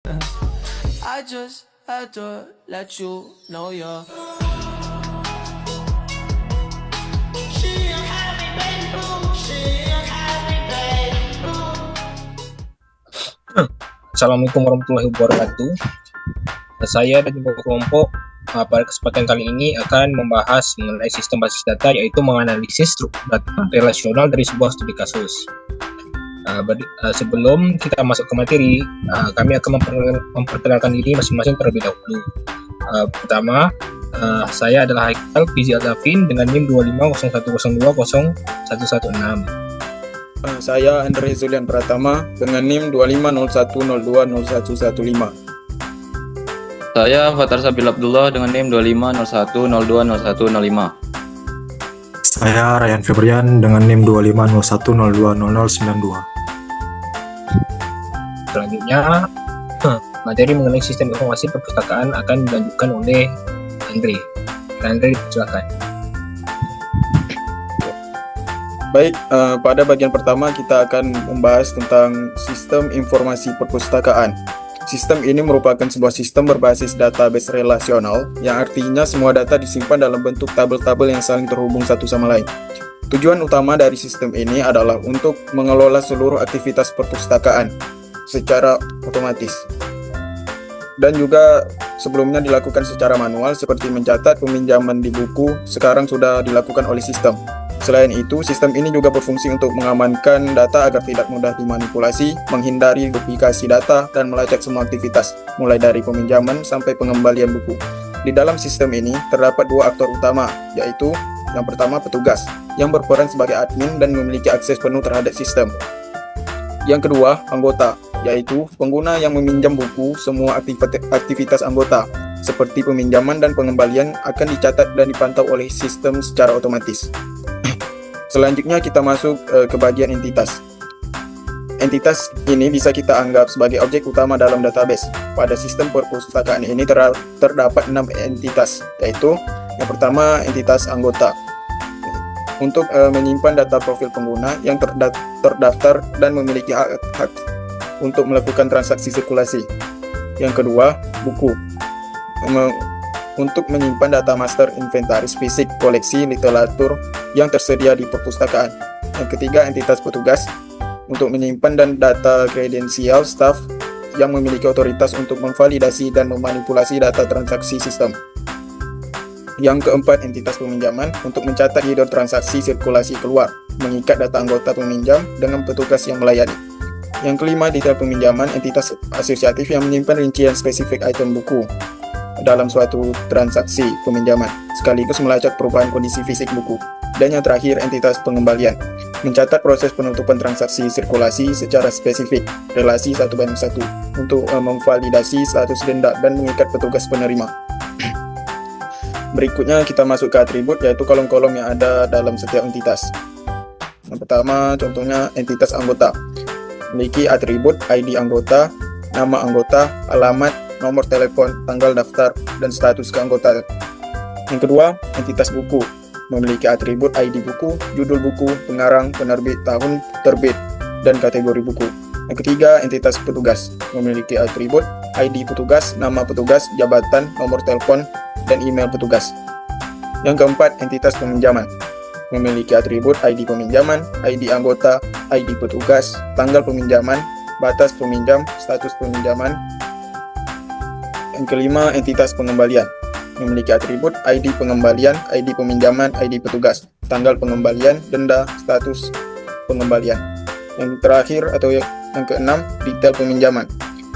I just had to let you know you're. Assalamualaikum warahmatullahi wabarakatuh. Saya dan kelompok pada kesempatan kali ini akan membahas mengenai sistem basis data, yaitu menganalisis struktur data relasional dari sebuah studi kasus. Sebelum kita masuk ke materi, kami akan memperkenalkan diri masing-masing terlebih dahulu. Pertama, saya adalah Haikal Fizi Al-Zafin dengan NIM 2501020116. Saya Andre Zulian Pratama dengan NIM 2501020115. Saya Fathar Sabil Abdullah dengan NIM 2501020105. Saya Ryan Febrian dengan NIM 2501020092. Selanjutnya, materi mengenai sistem informasi perpustakaan akan dilanjutkan oleh Andre. Andre, silakan. Baik, pada bagian pertama kita akan membahas tentang sistem informasi perpustakaan. Sistem ini merupakan sebuah sistem berbasis database relasional, yang artinya semua data disimpan dalam bentuk tabel-tabel yang saling terhubung satu sama lain. Tujuan utama dari sistem ini adalah untuk mengelola seluruh aktivitas perpustakaan secara otomatis. Dan juga sebelumnya dilakukan secara manual seperti mencatat peminjaman di buku, sekarang sudah dilakukan oleh sistem. Selain itu, sistem ini juga berfungsi untuk mengamankan data agar tidak mudah dimanipulasi, menghindari duplikasi data, dan melacak semua aktivitas, mulai dari peminjaman sampai pengembalian buku. Di dalam sistem ini, terdapat dua aktor utama, yaitu yang pertama petugas, yang berperan sebagai admin dan memiliki akses penuh terhadap sistem. Yang kedua, anggota, yaitu pengguna yang meminjam buku. Semua aktivitas anggota, seperti peminjaman dan pengembalian, akan dicatat dan dipantau oleh sistem secara otomatis. Selanjutnya kita masuk ke bagian entitas. Entitas ini bisa kita anggap sebagai objek utama dalam database. Pada sistem perpustakaan ini terdapat 6 entitas, yaitu yang pertama entitas anggota, untuk menyimpan data profil pengguna yang terdaftar dan memiliki hak untuk melakukan transaksi sirkulasi. Yang kedua, buku, untuk menyimpan data master inventaris fisik koleksi literatur yang tersedia di perpustakaan. Yang ketiga, entitas petugas, untuk menyimpan dan data kredensial staf yang memiliki otoritas untuk memvalidasi dan memanipulasi data transaksi sistem. Yang keempat, entitas peminjaman, untuk mencatat jadwal transaksi sirkulasi keluar, mengikat data anggota peminjam dengan petugas yang melayani. Yang kelima, detail peminjaman, entitas asosiatif yang menyimpan rincian spesifik item buku dalam suatu transaksi peminjaman, sekaligus melacak perubahan kondisi fisik buku. Dan yang terakhir, entitas pengembalian, mencatat proses penutupan transaksi sirkulasi secara spesifik, relasi 1:1, untuk memvalidasi status denda dan mengikat petugas penerima. Berikutnya kita masuk ke atribut, yaitu kolom-kolom yang ada dalam setiap entitas. Yang pertama, contohnya entitas anggota, memiliki atribut ID anggota, nama anggota, alamat, nomor telepon, tanggal daftar, dan status keanggotaan. Yang kedua, entitas buku, memiliki atribut ID buku, judul buku, pengarang, penerbit, tahun terbit, dan kategori buku. Yang ketiga, entitas petugas, memiliki atribut ID petugas, nama petugas, jabatan, nomor telepon, dan email petugas. Yang keempat, entitas peminjaman, memiliki atribut ID peminjaman, ID anggota, ID petugas, tanggal peminjaman, batas peminjam, status peminjaman. Yang kelima, entitas pengembalian, memiliki atribut ID pengembalian, ID peminjaman, ID petugas, tanggal pengembalian, denda, status pengembalian. Yang terakhir atau yang keenam, detail peminjaman,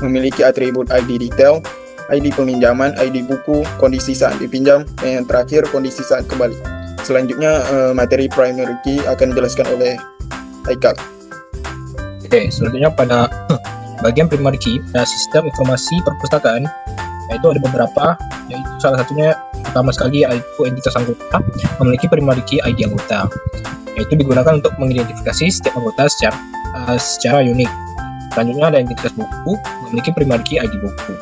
memiliki atribut ID detail, ID peminjaman, ID buku, kondisi saat dipinjam, dan yang terakhir kondisi saat kembali. Selanjutnya materi primary key akan dijelaskan oleh Haikal. Oke, selanjutnya pada bagian primary key pada sistem informasi perpustakaan, yaitu ada beberapa, yaitu salah satunya pertama sekali yaitu entitas anggota, memiliki primary key ID anggota, yaitu digunakan untuk mengidentifikasi setiap anggota secara unik. Selanjutnya ada entitas buku, memiliki primary key ID buku.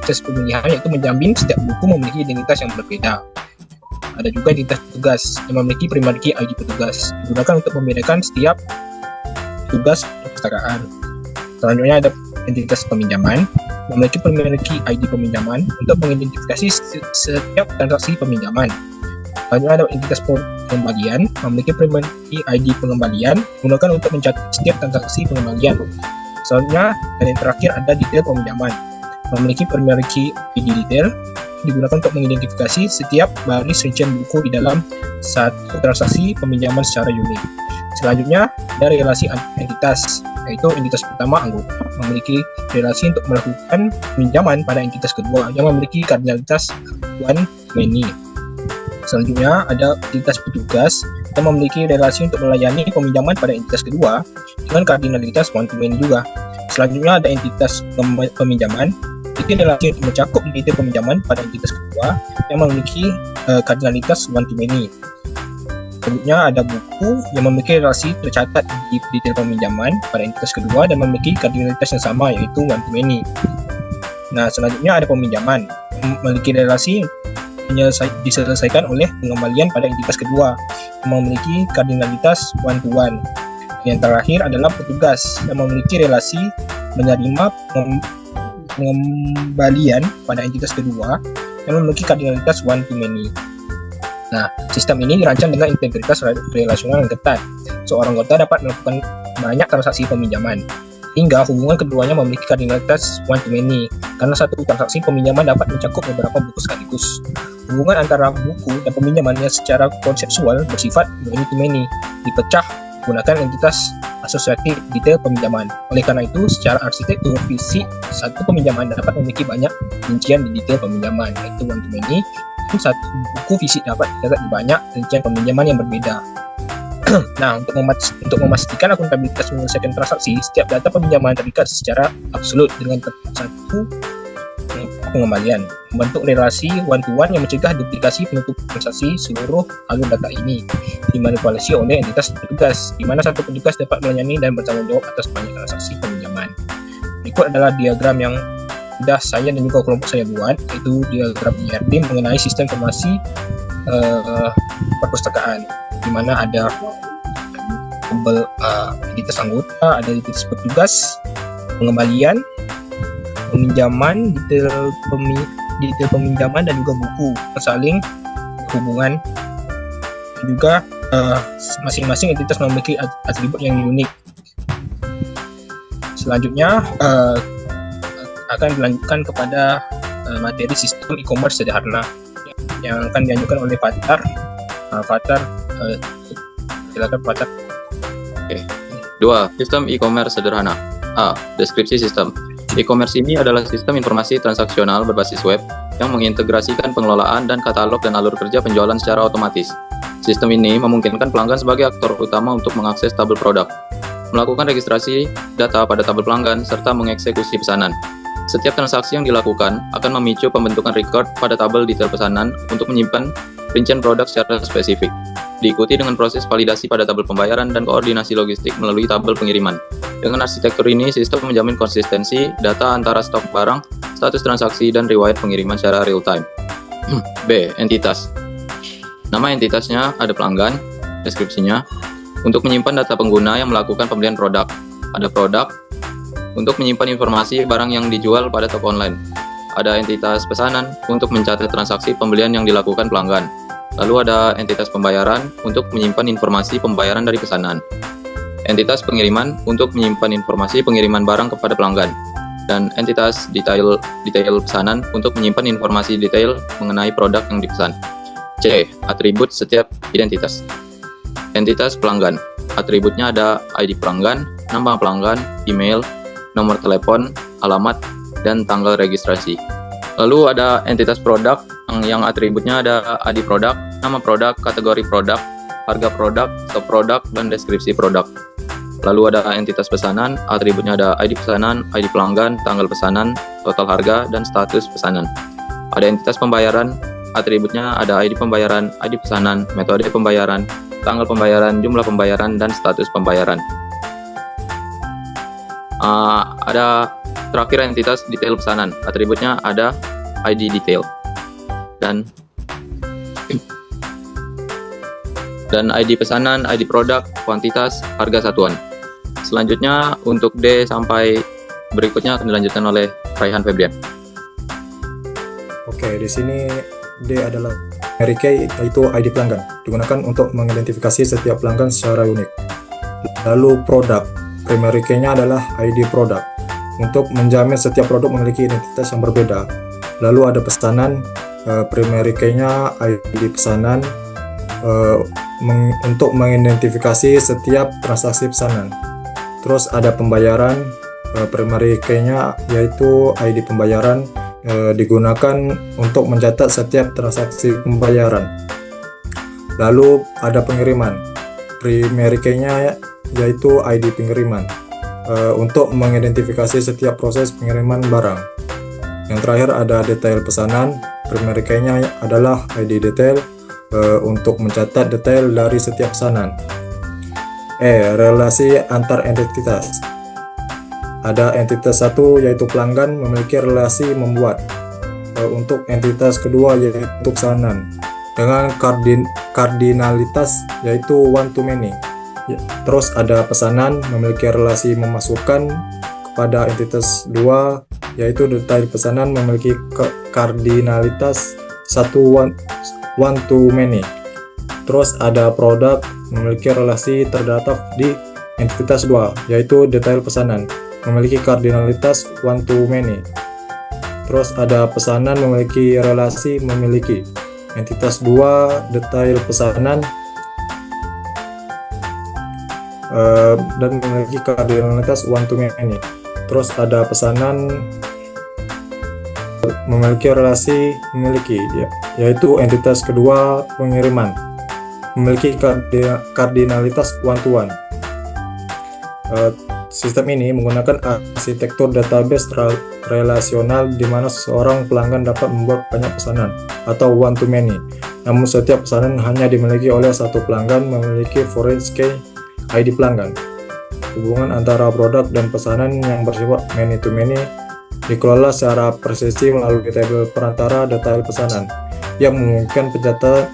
Entitas pemilihan yaitu menjamin setiap buku memiliki identitas yang berbeda. Ada juga entitas petugas yang memiliki primary key ID petugas, digunakan untuk membedakan setiap tugas perpustakaan. Selanjutnya ada entitas peminjaman, memiliki ID peminjaman untuk mengidentifikasi setiap transaksi peminjaman. Selanjutnya ada entitas pengembalian, memiliki ID pengembalian digunakan untuk mencatat setiap transaksi pengembalian. Selanjutnya, dan yang terakhir ada detail peminjaman, memiliki ID detail digunakan untuk mengidentifikasi setiap baris rincian buku di dalam satu transaksi peminjaman secara unik. Selanjutnya, ada relasi entitas, yaitu entitas pertama anggota memiliki relasi untuk melakukan peminjaman pada entitas kedua yang memiliki kardinalitas one to many. Selanjutnya, ada entitas petugas yang memiliki relasi untuk melayani peminjaman pada entitas kedua dengan kardinalitas one to many juga. Selanjutnya, ada entitas peminjaman, itu relasi untuk mencakup detail peminjaman pada entitas kedua yang memiliki kardinalitas one to many. Selanjutnya ada buku yang memiliki relasi tercatat di detail peminjaman pada entitas kedua dan memiliki kardinalitas yang sama, yaitu one to many. Nah, selanjutnya ada peminjaman yang memiliki relasi diselesaikan oleh pengembalian pada entitas kedua yang memiliki kardinalitas one to one. Yang terakhir adalah petugas yang memiliki relasi menerima pengembalian pada entitas kedua yang memiliki kardinalitas one to many. Nah, sistem ini dirancang dengan integritas relasional yang ketat. Seorang anggota dapat melakukan banyak transaksi peminjaman, hingga hubungan keduanya memiliki kardinalitas one to many, karena satu transaksi peminjaman dapat mencakup beberapa buku sekaligus. Hubungan antara buku dan peminjaman yang secara konseptual bersifat many to many dipecah menggunakan entitas asosiatif detail peminjaman. Oleh karena itu, secara arsitektur fisik, satu peminjaman dapat memiliki banyak rincian di detail peminjaman, yaitu one to many. Satu buku fisik dapat tercatat di banyak rincian peminjaman yang berbeda. Nah, untuk memastikan akuntabilitas menyelesaikan transaksi, setiap data peminjaman terikat secara absolut dengan satu pengembalian, membentuk relasi one-to-one yang mencegah duplikasi penutup transaksi. Seluruh alur data ini dimanipulasi oleh entitas petugas, di mana satu petugas dapat melayani dan bertanggung jawab atas banyak transaksi peminjaman. Berikut adalah diagram yang sudah saya dan juga kelompok saya buat, yaitu diagram IRD mengenai sistem informasi perpustakaan, di mana ada tabel entitas anggota, ada entitas petugas, pengembalian, peminjaman, detail peminjaman, dan juga buku saling berhubungan. Juga masing-masing entitas memiliki atribut yang unik. Selanjutnya akan dilanjutkan kepada materi sistem e-commerce sederhana yang akan dilanjutkan oleh Fathar. Silakan Fathar. Oke. 2. Sistem e-commerce sederhana. A. Deskripsi sistem. E-commerce ini adalah sistem informasi transaksional berbasis web yang mengintegrasikan pengelolaan dan katalog dan alur kerja penjualan secara otomatis. Sistem ini memungkinkan pelanggan sebagai aktor utama untuk mengakses tabel produk, melakukan registrasi data pada tabel pelanggan, serta mengeksekusi pesanan. Setiap transaksi yang dilakukan akan memicu pembentukan record pada tabel detail pesanan untuk menyimpan rincian produk secara spesifik. Diikuti dengan proses validasi pada tabel pembayaran dan koordinasi logistik melalui tabel pengiriman. Dengan arsitektur ini, sistem menjamin konsistensi data antara stok barang, status transaksi, dan riwayat pengiriman secara real time. B. Entitas. Nama entitasnya ada pelanggan, deskripsinya, untuk menyimpan data pengguna yang melakukan pembelian produk. Ada produk, untuk menyimpan informasi barang yang dijual pada toko online. Ada entitas pesanan untuk mencatat transaksi pembelian yang dilakukan pelanggan. Lalu ada entitas pembayaran untuk menyimpan informasi pembayaran dari pesanan. Entitas pengiriman untuk menyimpan informasi pengiriman barang kepada pelanggan. Dan entitas detail pesanan untuk menyimpan informasi detail mengenai produk yang dipesan. C. Atribut setiap identitas. Entitas pelanggan. Atributnya ada ID pelanggan, nama pelanggan, email, nomor telepon, alamat, dan tanggal registrasi. Lalu ada entitas produk yang atributnya ada ID produk, nama produk, kategori produk, harga produk, stok produk, dan deskripsi produk. Lalu ada entitas pesanan, atributnya ada ID pesanan, ID pelanggan, tanggal pesanan, total harga, dan status pesanan. Ada entitas pembayaran, atributnya ada ID pembayaran, ID pesanan, metode pembayaran, tanggal pembayaran, jumlah pembayaran, dan status pembayaran. Ada terakhir entitas detail pesanan, atributnya ada ID detail dan ID pesanan, ID produk, kuantitas, harga satuan. Selanjutnya untuk D sampai berikutnya akan dilanjutkan oleh Raihan Febrian. Oke, di sini D adalah primary key, yaitu ID pelanggan, digunakan untuk mengidentifikasi setiap pelanggan secara unik. Lalu produk, primary key-nya adalah ID produk, untuk menjamin setiap produk memiliki identitas yang berbeda. Lalu ada pesanan, primary key-nya ID pesanan, untuk mengidentifikasi setiap transaksi pesanan. Terus ada pembayaran, primary key-nya yaitu ID pembayaran, digunakan untuk mencatat setiap transaksi pembayaran. Lalu ada pengiriman, primary key-nya yaitu ID pengiriman, untuk mengidentifikasi setiap proses pengiriman barang. Yang terakhir ada detail pesanan, primary key-nya adalah ID detail, untuk mencatat detail dari setiap pesanan. Relasi antar entitas. Ada entitas satu yaitu pelanggan memiliki relasi membuat, untuk entitas kedua yaitu pesanan dengan kardinalitas yaitu one to many. Terus ada pesanan memiliki relasi memasukkan kepada entitas 2 yaitu detail pesanan memiliki kardinalitas one to many. Terus ada produk memiliki relasi terdata di entitas 2 yaitu detail pesanan memiliki kardinalitas one to many. Terus ada pesanan memiliki relasi memiliki entitas 2 detail pesanan dan memiliki kardinalitas one to many. Terus ada pesanan memiliki relasi memiliki yaitu entitas kedua pengiriman memiliki kardinalitas one to one. Sistem ini menggunakan arsitektur database relasional di mana seorang pelanggan dapat membuat banyak pesanan atau one to many. Namun setiap pesanan hanya dimiliki oleh satu pelanggan memiliki foreign key ID pelanggan. Hubungan antara produk dan pesanan yang bersifat many to many dikelola secara presisi melalui tabel perantara detail pesanan yang memungkinkan pencatat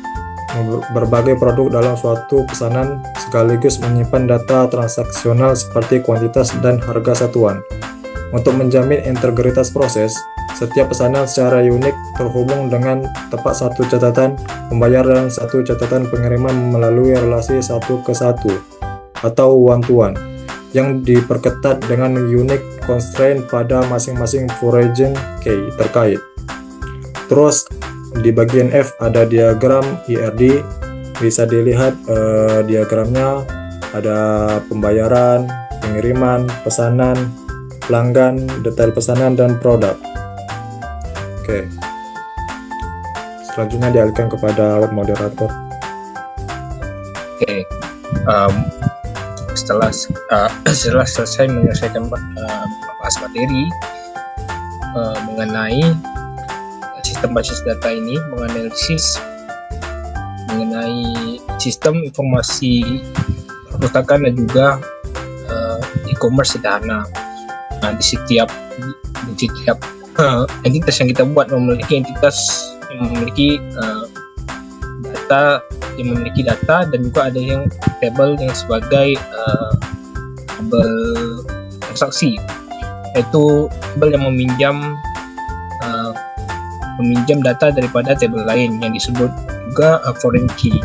berbagai produk dalam suatu pesanan sekaligus menyimpan data transaksional seperti kuantitas dan harga satuan. Untuk menjamin integritas proses, setiap pesanan secara unik terhubung dengan tepat satu catatan pembayar dan satu catatan pengiriman melalui relasi 1 ke 1 atau one to one yang diperketat dengan unique constraint pada masing-masing foreign key terkait. Terus di bagian F ada diagram IRD, bisa dilihat diagramnya ada pembayaran, pengiriman, pesanan, pelanggan, detail pesanan, dan produk. Oke, selanjutnya dialihkan kepada moderator. Oke, setelah selesai menyelesaikan bahas materi mengenai sistem basis data ini, menganalisis mengenai sistem informasi perpustakaan dan juga e-commerce sederhana. Nah, di setiap entitas yang kita buat memiliki entitas yang memiliki data dan juga ada yang table yang sebagai tabel transaksi, yaitu tabel yang meminjam data daripada tabel lain yang disebut juga foreign key.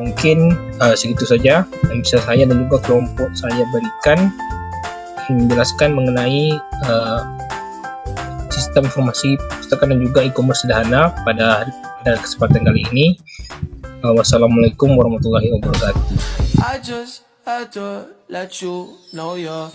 Mungkin segitu saja yang bisa saya dan juga kelompok saya berikan menjelaskan mengenai sistem informasi perpustakaan dan juga e-commerce sederhana pada kesempatan kali ini. Wassalamualaikum warahmatullahi wabarakatuh. I just had to let you know you're